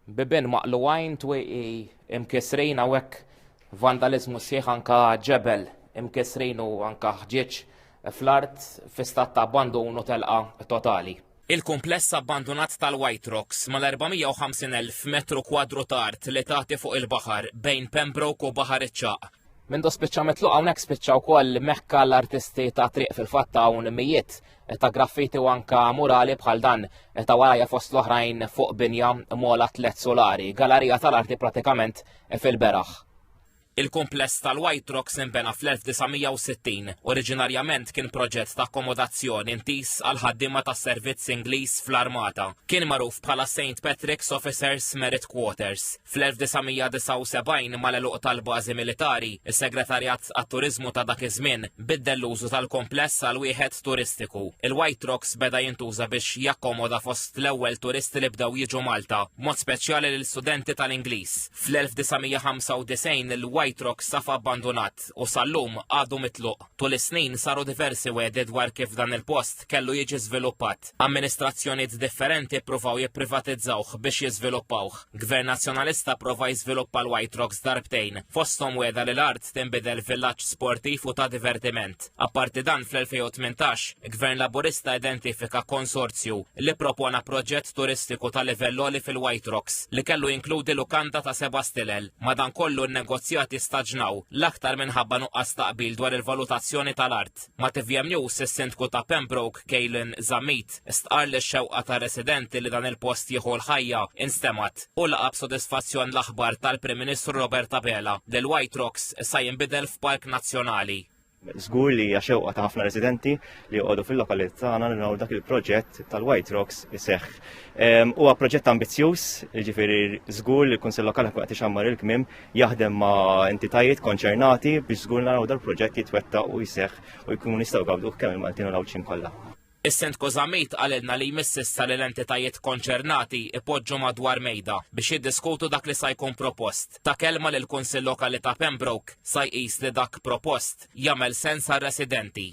Bibin maqluwajn twieqi imkisrin hawnhekk vandalizmu sieħ anka ġebel imkisrin u anka ħġieġ fl-art fi stat ta' abbandonu telqa totali. Il-kumpless abbandonat tal-White Rocks mal-450,000 metru kwadru ta' art li tagħti fuq il-baħar bejn Pembroke u Baħar iċ-Ċaq. Mindu spiċċa mitluq hawnhekk spiċċa wkoll meħka l-artisti ta' triq fil-fatt hawn mijiet ta' graffiti u anka murali bħal dan ta' warajja fost l-oħrajn fuq binja mola 3 solari, galerija tal-arti pratikament fil-beraħ. Il-kumpless tal-White Rocks inbena fl-1960, oriġinarjament kien proġett ta' akkomodazzjoni intis għal ħaddiema tas servizz Ingliż fl-Armata. Kien magħruf bħala St. Patrick's Officers Merit Quarters. Fl-1979 mal-eluq tal-bażi militari, is-Segretarjat għat-Turiżmu ta' dak iż-żmien biddel l-użu tal-kompless għal wieħed turistiku. Il-White Rocks beda jintuża biex jakkomoda fost l-ewwel turisti li bdew jiġu Malta, mod speċjali lill-studenti tal-Ingliż. Fl-1995 il-White Rocks saf abbandonat u sal-lum għadu mitluq. Tul is-snin saru diversi wedi dwar kif dan il-post kellu jiġi żviluppat. Amministrazzjonijiet differenti ppruvaw jipprivatizzawh biex jiżviluppawh. Gvern Nazzjonalista prova jiżviluppa l-White Rocks darbtejn, fosthom weda li l-art tinbidel villaġġ sportiv u ta' divertiment. Apparti dan fl-2018, Gvern Laburista identifika konsorzju li propona proġett turistiku ta' livell għoli fil-White Rocks li kellu jinkludi lukanda ta' 7 stilel. Madankollu n-negozjati staġnaw l-aktar minħabba nuqqas taqbil dwar il-valutazzjoni tal-art. Ma' TVM News is-sindku ta' Pembroke Kejlin Zammit stqar li x-xewqa ta' residenti li dan il-post jieħu l-ħajja instemat u laqab sodisfazzjon l-aħbar tal-Prim Ministru Robert Abela li l-White Rocks sa jinbidel f'park nazzjonali. Żgur li hija xewqa ta' ħafna residenti li jqogħdu fil-lokalità tagħna li naraw dak il-proġett tal-White Rocks iseħħ. Huwa proġett ambizzjuż, jiġifieri żgur li l-Kunsell Lokali qed ixammar il-kmiem jaħdem ma' entitajiet konċernati biex żgur naraw dal-proġett jitwettaq u jseħħ u jkunu nistgħu jgawduh kemm il-Maltin u l-Awċin kollha. Is-sindku Zammit qalilna li jmiss issa li l-entitajiet konċernati ipoġġu madwar mejda biex jiddiskutu dak li sa jkun propost. Ta' kelma li l-Kunsill Lokali ta' Pembroke sa jqis li dak propost jagħmel sens għar-residenti.